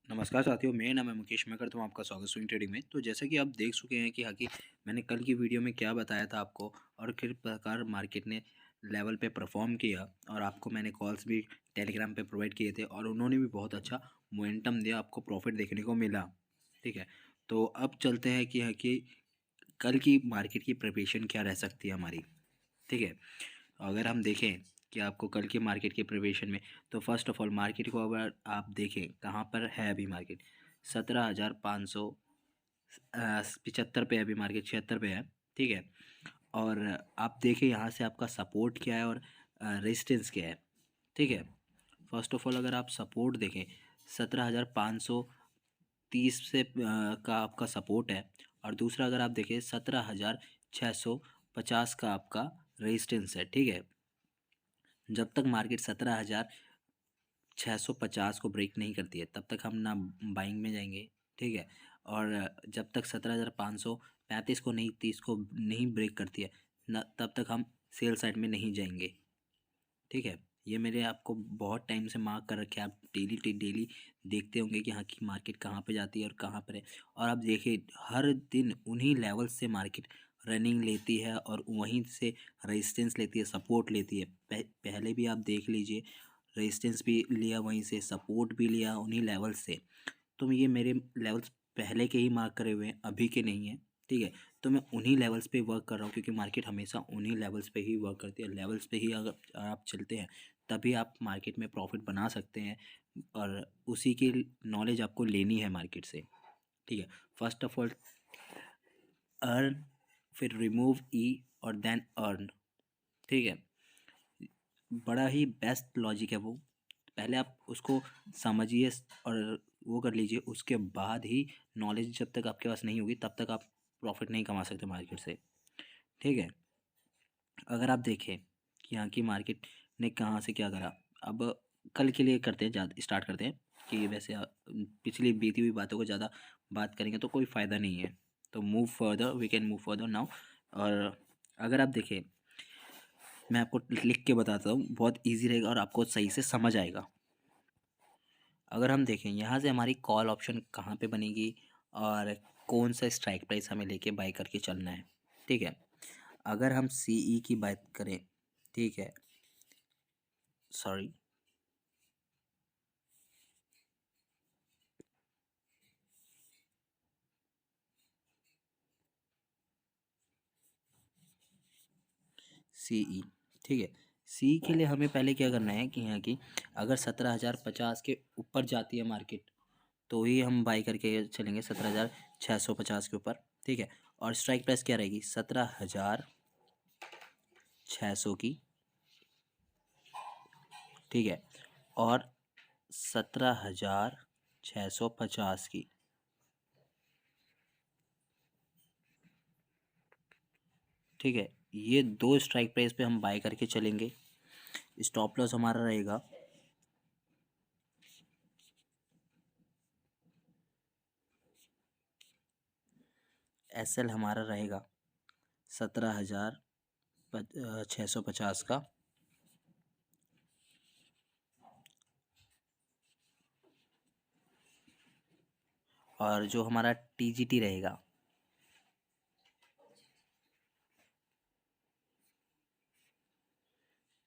नमस्कार साथियों, मेरा नाम है मुकेश। मैं करता हूँ आपका स्वागत स्विंग ट्रेडिंग में। तो जैसा कि आप देख चुके हैं कि मैंने कल की वीडियो में क्या बताया था आपको और किस प्रकार मार्केट ने लेवल पे परफॉर्म किया, और आपको मैंने कॉल्स भी टेलीग्राम पे प्रोवाइड किए थे और उन्होंने भी बहुत अच्छा मोमेंटम दिया, आपको प्रॉफिट देखने को मिला। ठीक है, तो अब चलते हैं कि कल की मार्केट की प्रिपरेशन क्या रह सकती है हमारी। ठीक है, अगर हम देखें कि आपको कल की मार्केट के प्रिपरेशन में, तो फर्स्ट ऑफ ऑल मार्केट को अगर आप देखें कहाँ पर है अभी मार्केट, 17,500 75 पे है अभी मार्केट, 76 पे है। ठीक है, और आप देखें यहाँ से आपका सपोर्ट क्या है और रेजिस्टेंस क्या है। ठीक है, फर्स्ट ऑफ ऑल अगर आप सपोर्ट देखें, 17,530 से का आपका सपोर्ट है, और दूसरा अगर आप देखें 17,650 का आपका रेजिस्टेंस है। ठीक है, जब तक मार्केट 17,650 को ब्रेक नहीं करती है तब तक हम ना बाइंग में जाएंगे। ठीक है, और जब तक 17,535 को नहीं 30 को नहीं ब्रेक करती है न, तब तक हम सेल साइड में नहीं जाएंगे। ठीक है, ये मेरे आपको बहुत टाइम से मार्क कर रखे हैं, आप डेली डेली देखते होंगे कि हाँ की मार्केट कहाँ पे जाती है और कहाँ पर है। और आप देखिए हर दिन उन्हीं लेवल से मार्केट रनिंग लेती है और वहीं से रेजिस्टेंस लेती है, सपोर्ट लेती है। पहले भी आप देख लीजिए, रेजिस्टेंस भी लिया वहीं से, सपोर्ट भी लिया उन्हीं लेवल से। तो ये मेरे लेवल्स पहले के ही मार्क करे हुए हैं, अभी के नहीं हैं। ठीक है, तो मैं उन्हीं लेवल्स पे वर्क कर रहा हूँ क्योंकि मार्केट हमेशा उन्हीं लेवल्स पे ही वर्क करती है। लेवल्स पे ही अगर आप चलते हैं तभी आप मार्केट में प्रॉफिट बना सकते हैं, और उसी की नॉलेज आपको लेनी है मार्केट से। ठीक है, फर्स्ट ऑफ ऑल अर्न, फिर रिमूव ई, और देन अर्न। ठीक है, बड़ा ही बेस्ट लॉजिक है वो। पहले आप उसको समझिए और वो कर लीजिए, उसके बाद ही नॉलेज जब तक आपके पास नहीं होगी तब तक आप प्रॉफिट नहीं कमा सकते मार्केट से। ठीक है, अगर आप देखें कि यहाँ की मार्केट ने कहाँ से क्या करा, अब कल के लिए करते हैं, ज़्यादा स्टार्ट करते हैं कि वैसे पिछली बीती हुई बातों को ज़्यादा बात करेंगे तो कोई फ़ायदा नहीं है। तो move further, we can move further now. और अगर आप देखें, मैं आपको लिख के बताता हूँ, बहुत इजी रहेगा और आपको सही से समझ आएगा। अगर हम देखें यहाँ से हमारी कॉल ऑप्शन कहाँ पे बनेगी और कौन सा स्ट्राइक प्राइस हमें लेके बाय करके चलना है। ठीक है, अगर हम सीई की बात करें, ठीक है, सॉरी, सीई। ठीक है, सी के लिए हमें पहले क्या करना है कि यहाँ की अगर 17,050 के ऊपर जाती है मार्केट तो ही हम बाई करके चलेंगे, 17,650 के ऊपर। ठीक है, और स्ट्राइक प्राइस क्या रहेगी, 17,600 की। ठीक है, और 17,650 की। ठीक है, ये दो स्ट्राइक प्राइस पे हम बाय करके चलेंगे। स्टॉप लॉस हमारा रहेगा एसएल हमारा रहेगा 17,650 का। और जो हमारा टीजीटी रहेगा,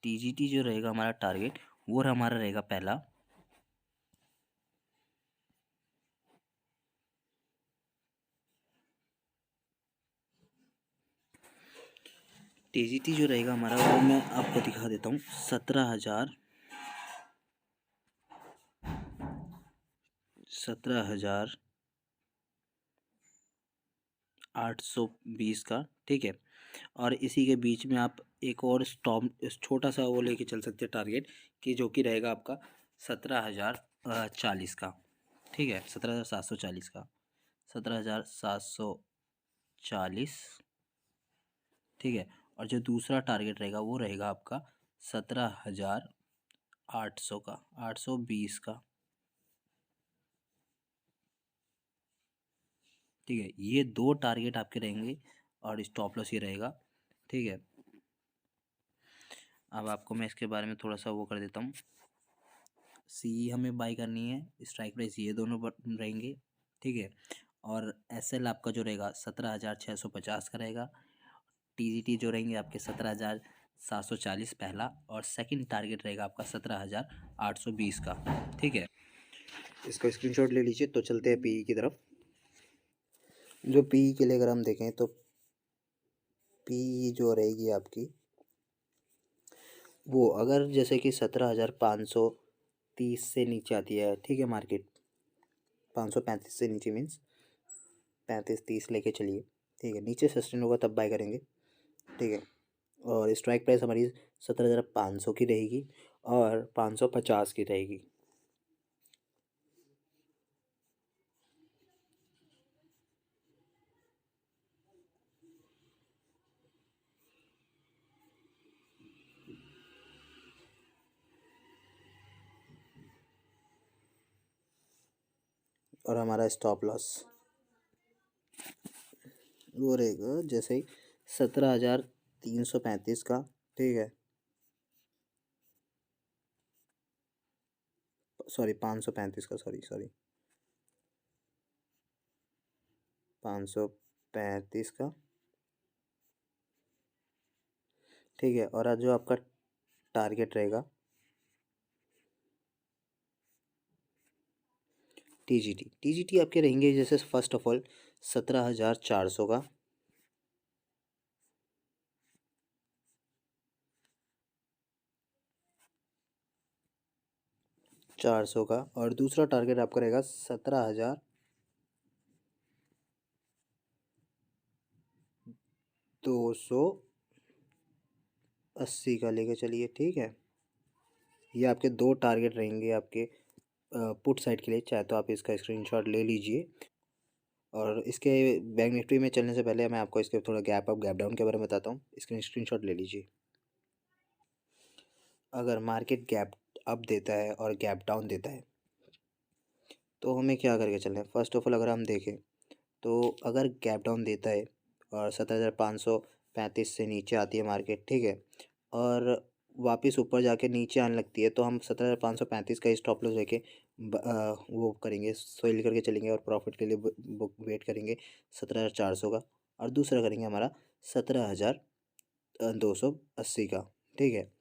टीजीटी जो रहेगा हमारा टारगेट, वो हमारा रहेगा पहला टीजीटी जो रहेगा हमारा, वो मैं आपको दिखा देता हूँ, 17,820 का। ठीक है, और इसी के बीच में आप एक और स्टॉप छोटा सा वो लेके चल सकते हैं टारगेट, कि जो कि रहेगा आपका 17,040 का। ठीक है, 17,740 का, 17,740। ठीक है, और जो दूसरा टारगेट रहेगा वो रहेगा आपका 17,800 का, 820 का। ठीक है, ये दो टारगेट आपके रहेंगे और स्टॉप लॉस ये रहेगा। ठीक है, अब आपको मैं इसके बारे में थोड़ा सा वो कर देता हूँ, सी हमें बाई करनी है, स्ट्राइक प्राइस ये दोनों रहेंगे, ठीक है। और एसएल आपका जो रहेगा 17,650 का रहेगा। टीजीटी जो रहेंगे आपके 17,740 पहला, और सेकंड टारगेट रहेगा आपका 17,820 का, ठीक है। इसका स्क्रीनशॉट ले लीजिए। तो चलते हैं पीई की तरफ। जो पीई के लिए अगर हम देखें तो पीई जो रहेगी आपकी, वो अगर जैसे कि 17,530 से नीचे आती है, ठीक है, मार्केट 535 से नीचे मीन्स 35-30 लेके चलिए, ठीक है, नीचे सस्टेन होगा तब बाय करेंगे, ठीक है। और स्ट्राइक प्राइस हमारी 17,500 की रहेगी और 550 की रहेगी। और हमारा स्टॉप लॉस वो रहेगा जैसे 17,335 का, ठीक है, सॉरी 535 का, सॉरी 535 का, ठीक है। और आज जो आपका टारगेट रहेगा टीजीटी आपके रहेंगे जैसे फर्स्ट ऑफ ऑल 17,400 का, 400 का, और दूसरा टारगेट आपका रहेगा 17,280 का लेके चलिए, ठीक है। ये आपके दो टारगेट रहेंगे आपके पुट साइड के लिए, चाहे तो आप इसका स्क्रीनशॉट ले लीजिए। और इसके बैंक निफ्टी में चलने से पहले मैं आपको इसके थोड़ा गैप अप गैप डाउन के बारे में बताता हूँ। इसका स्क्रीनशॉट ले लीजिए। अगर मार्केट गैप अप देता है और गैप डाउन देता है तो हमें क्या करके चलना है। फर्स्ट ऑफ ऑल अगर हम देखें तो अगर गैप डाउन देता है और 17,535 से नीचे आती है मार्केट, ठीक है, और वापस ऊपर जाके नीचे आने लगती है, तो हम 17,535 का स्टॉप लॉस लेके वो करेंगे, सेल करके चलेंगे और प्रॉफिट के लिए बुक वेट करेंगे 17,400 का। और दूसरा करेंगे हमारा 17,280 का, ठीक है।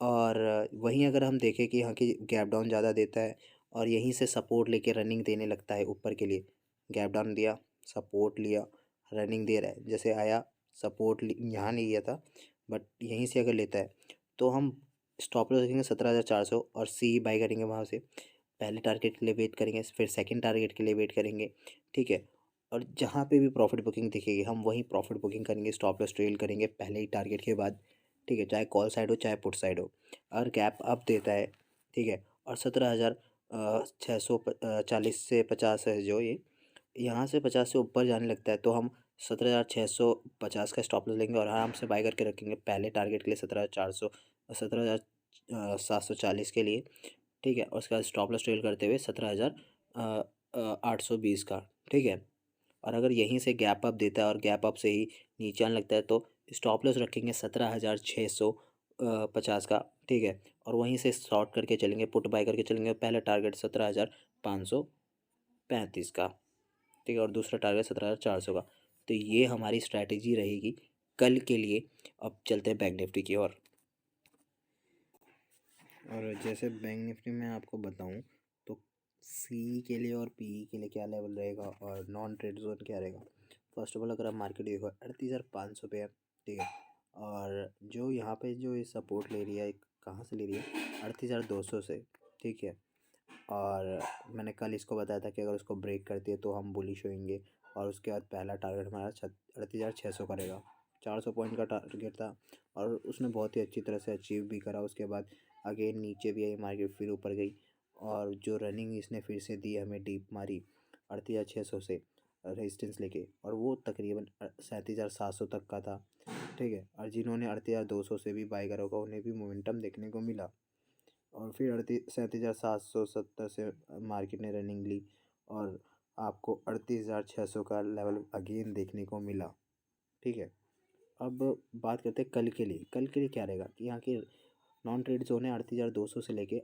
और वहीं अगर हम देखें कि यहाँ की गैप डाउन ज़्यादा देता है और यहीं से सपोर्ट लेके रनिंग देने लगता है ऊपर के लिए, गैप डाउन दिया, सपोर्ट लिया, रनिंग दे रहा है, जैसे आया सपोर्ट यहाँ नहीं लिया था बट यहीं से अगर लेता है तो हम स्टॉप लॉस रखेंगे 17,400 और सी बाई करेंगे वहाँ से। पहले टारगेट के लिए वेट करेंगे, फिर सेकंड टारगेट के लिए वेट करेंगे, ठीक है। और जहाँ पे भी प्रॉफिट बुकिंग दिखेगी हम वहीं प्रॉफिट बुकिंग करेंगे, स्टॉप लॉस ट्रेल करेंगे पहले ही टारगेट के बाद, ठीक है, चाहे कॉल साइड हो चाहे पुट साइड हो। और गैप अप देता है, ठीक है, और 17,640 से 50 है जो ये यहाँ से 50 से ऊपर जाने लगता है तो हम 17,650 का स्टॉप लॉस लेंगे और आराम से बाय करके रखेंगे पहले टारगेट के लिए 17,400, 17,740 के लिए, ठीक है। और उसके बाद स्टॉप लॉस ट्रेल करते हुए 17,820 का, ठीक है। और अगर यहीं से गैप अप देता है और गैप अप से ही नीचे आने लगता है तो स्टॉप लॉस रखेंगे 17,650 का, ठीक है। और वहीं से शॉर्ट करके चलेंगे, पुट बाय करके चलेंगे, पहला टारगेट 17,535 का, ठीक है, और दूसरा टारगेट 17,400 का। तो ये हमारी स्ट्रैटेजी रहेगी कल के लिए। अब चलते हैं बैंक निफ्टी की ओर। और जैसे बैंक निफ्टी में आपको बताऊं तो सी के लिए और पी के लिए क्या लेवल रहेगा और नॉन ट्रेड जोन क्या रहेगा। फर्स्ट ऑफ ऑल अगर आप मार्केट देखो 38,500 पे है, ठीक है। और जो यहाँ पे जो ये सपोर्ट ले रही है कहाँ से ले रही है, 38,200 से, ठीक है। और मैंने कल इसको बताया था कि अगर उसको ब्रेक करती है तो हम बुलिश होंगे। और उसके बाद पहला टारगेट हमारा 38,600 का रहेगा, 400 पॉइंट का टारगेट था और उसने बहुत ही अच्छी तरह से अचीव भी करा। उसके बाद अगेन नीचे भी आई मार्केट, फिर ऊपर गई और जो रनिंग इसने फिर से दी हमें डीप मारी 38,600 से रेजिस्टेंस लेके, और वो तकरीबन 37,700 तक का था, ठीक है। और जिन्होंने 38,200 से भी बाई करा होगा उन्हें भी मोमेंटम देखने को मिला। और फिर 37,770 से मार्केट ने रनिंग ली और आपको 38,600 का लेवल अगेन देखने को मिला, ठीक है। अब बात करते हैं कल के लिए। कल के लिए क्या रहेगा कि यहाँ की नॉन ट्रेड जोन है 38,200 से लेके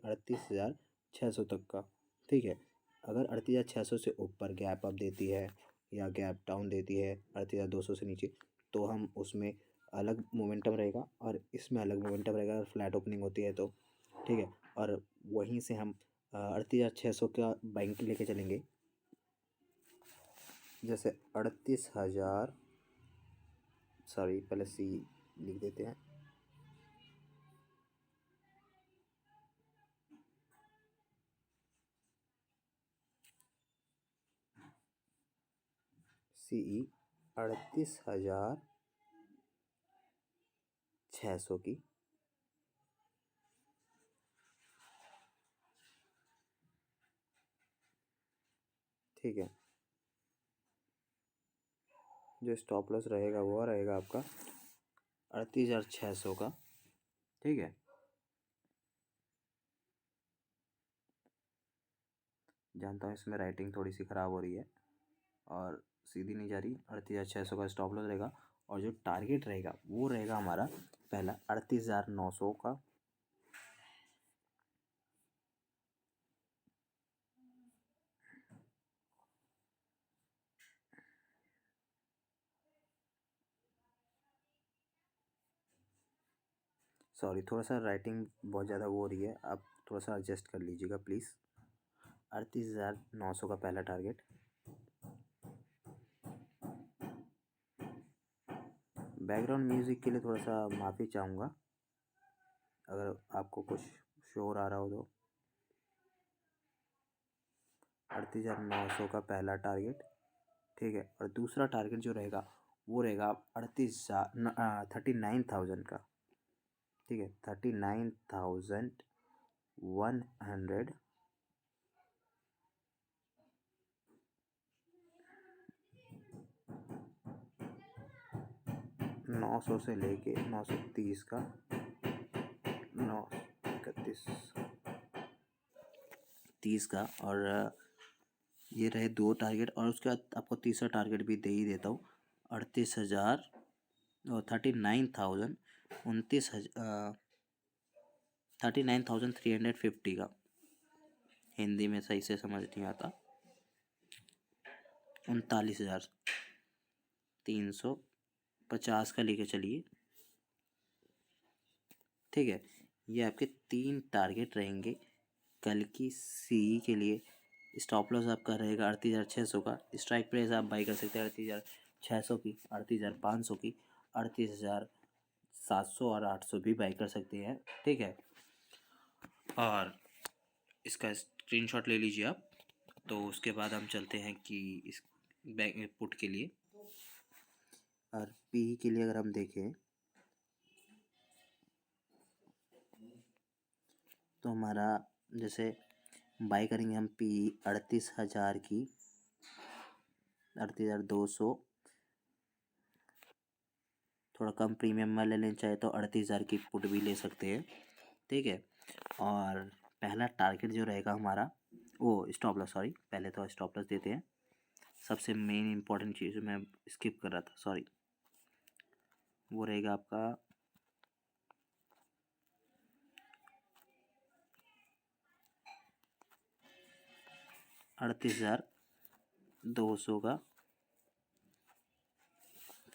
600 तक का, ठीक है। अगर 38,600 से ऊपर गैप अप देती है या गैप डाउन देती है 38,200 से नीचे, तो हम उसमें अलग मोमेंटम रहेगा और इसमें अलग मोमेंटम रहेगा अगर फ्लैट ओपनिंग होती है तो, ठीक है। और वहीं से हम 38,600 का बाइंग लेके चलेंगे। जैसे 38,000, सॉरी पहले सी लिख देते हैं, CE 38,600 की, ठीक है। जो स्टॉप लॉस रहेगा वो रहेगा आपका 38,600 का, ठीक है। जानता हूँ इसमें राइटिंग थोड़ी सी ख़राब हो रही है और सीधी नहीं जा रही। 38,600 का स्टॉप लॉस रहेगा और जो टारगेट रहेगा वो रहेगा हमारा पहला 38,900 का, सॉरी थोड़ा सा राइटिंग बहुत ज़्यादा वो हो रही है, आप थोड़ा सा एडजस्ट कर लीजिएगा प्लीज़। 38,900 का पहला टारगेट, बैकग्राउंड म्यूज़िक के लिए थोड़ा सा माफ़ी चाहूँगा अगर आपको कुछ शोर आ रहा हो तो। 38,900 का पहला टारगेट, ठीक है। और दूसरा टारगेट जो रहेगा वो रहेगा 39,000 का, ठीक है। 39,100, 900 से लेके 930 का, 931, 30 का। और ये रहे दो टारगेट और उसके बाद आपको तीसरा टारगेट भी दे ही देता हूँ। 38,000 और 39,000, 39,350 का, हिंदी में सही से समझ नहीं आता, 39,350 का लेके चलिए, ठीक है। ये आपके 3 टारगेट रहेंगे कल की सी के लिए। स्टॉप लॉस आपका रहेगा 38,600 का, स्ट्राइक प्राइस आप बाई कर सकते हैं 38,600 की, 38,500 की, 38,700 और 800 भी बाई कर सकते हैं, ठीक है। और इसका स्क्रीनशॉट ले लीजिए आप। तो उसके बाद हम चलते हैं कि इस बैंक पुट के लिए और पी के लिए अगर हम देखें तो हमारा जैसे बाई करेंगे हम पी 38,000 की, 38,200, थोड़ा कम प्रीमियम में ले लेना चाहे तो 38,000 की पुट भी ले सकते हैं, ठीक है। और पहला टारगेट जो रहेगा हमारा वो स्टॉप लॉस, सॉरी पहले तो स्टॉप लॉस देते हैं, सबसे मेन इंपॉर्टेंट चीज़ मैं स्किप कर रहा था, सॉरी। वो रहेगा आपका 38,200 का,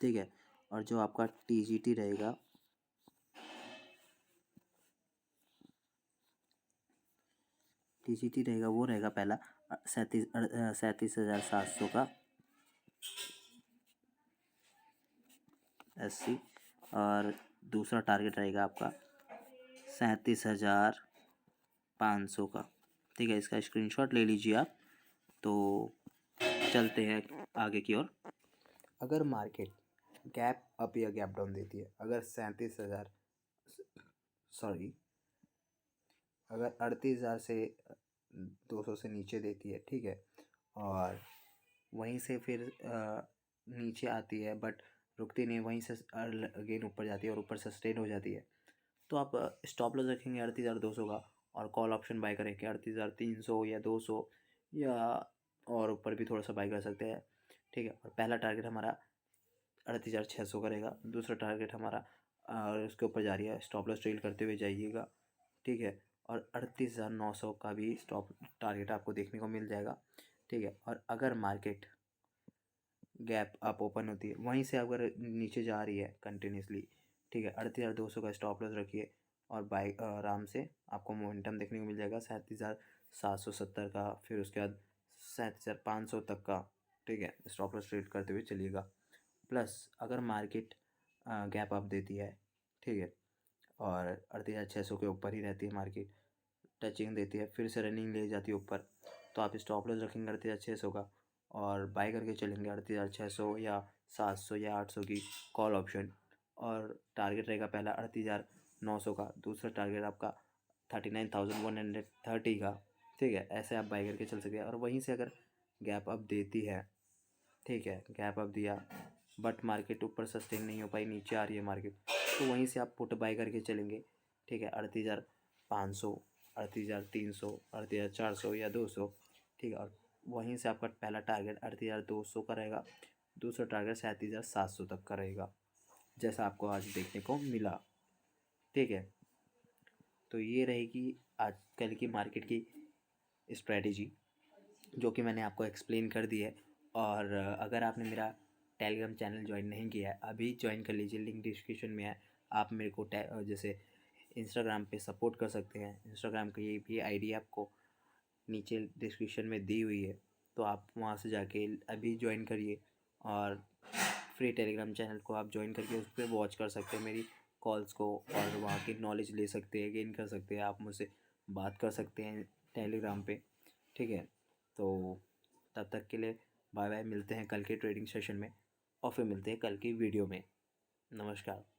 ठीक है। और जो आपका TGT रहेगा वो रहेगा पहला 37,700 का SC। और दूसरा टारगेट रहेगा आपका 37,500 का, ठीक है। इसका स्क्रीनशॉट ले लीजिए आप। तो चलते हैं आगे की ओर। अगर मार्केट गैप अप या गैप डाउन देती है, अगर 37,000, सॉरी अगर 38,000 से 200 से नीचे देती है, ठीक है। और वहीं से फिर नीचे आती है बट रुकती नहीं, वहीं से अगेन ऊपर जाती है और ऊपर सस्टेन हो जाती है, तो आप स्टॉप लॉस रखेंगे 38,200 का और कॉल ऑप्शन बाय करेंगे 38,300 या 200 या और ऊपर भी थोड़ा सा बाय कर सकते हैं, ठीक है। और पहला टारगेट हमारा 38,600 का रहेगा, दूसरा टारगेट हमारा और उसके ऊपर जा रही है, स्टॉप लॉस ट्रेल करते हुए जाइएगा, ठीक है। और 38,900 का भी स्टॉप टारगेट आपको देखने को मिल जाएगा, ठीक है। और अगर मार्केट गैप अप ओपन होती है, वहीं से अगर नीचे जा रही है कंटिन्यूसली, ठीक है, 38,200 का स्टॉप लॉस रखिए और बाई आराम से आपको मोमेंटम देखने को मिल जाएगा 37,770 का, फिर उसके बाद 37,500 तक का, ठीक है, स्टॉप लॉस ट्रेड करते हुए चलिएगा। प्लस अगर मार्केट गैप अप देती है, ठीक है, और 38,600 के ऊपर ही रहती है मार्केट, टचिंग देती है, फिर से रनिंग ले जाती है ऊपर, तो आप स्टॉप लॉस रखेंगे 38,600 का और बाय करके चलेंगे 38,600 या 700 या 800 की कॉल ऑप्शन। और टारगेट रहेगा पहला 38,900 का, दूसरा टारगेट आपका 39,130 का, ठीक है। ऐसे आप बाय करके चल सकते हैं। और वहीं से अगर गैप अप देती है, ठीक है, गैप अप दिया बट मार्केट ऊपर सस्टेन नहीं हो पाई, नीचे आ रही है मार्केट, तो वहीं से आप पुट बाय करके चलेंगे, ठीक है, 38,500, 38,300, 38,400 या 200, ठीक है। और वहीं से आपका पहला टारगेट 38,200 का रहेगा, दूसरा टारगेट 37,700 तक का रहेगा, जैसा आपको आज देखने को मिला, ठीक है। तो ये रहेगी आजकल की मार्केट की स्ट्रेटेजी, जो कि मैंने आपको एक्सप्लेन कर दी है। और अगर आपने मेरा टेलीग्राम चैनल ज्वाइन नहीं किया है, अभी ज्वाइन कर लीजिए, लिंक डिस्क्रिप्शन में है। आप मेरे को जैसे इंस्टाग्राम पे सपोर्ट कर सकते हैं, इंस्टाग्राम की भी आईडी आपको नीचे डिस्क्रिप्शन में दी हुई है, तो आप वहाँ से जाके अभी ज्वाइन करिए और फ्री टेलीग्राम चैनल को आप ज्वाइन करके उस पर वॉच कर सकते हैं मेरी कॉल्स को, और वहाँ की नॉलेज ले सकते हैं, गेन कर सकते हैं, आप मुझसे बात कर सकते हैं टेलीग्राम पे, ठीक है। तो तब तक के लिए बाय बाय, मिलते हैं कल के ट्रेडिंग सेशन में और फिर मिलते हैं कल की वीडियो में। नमस्कार।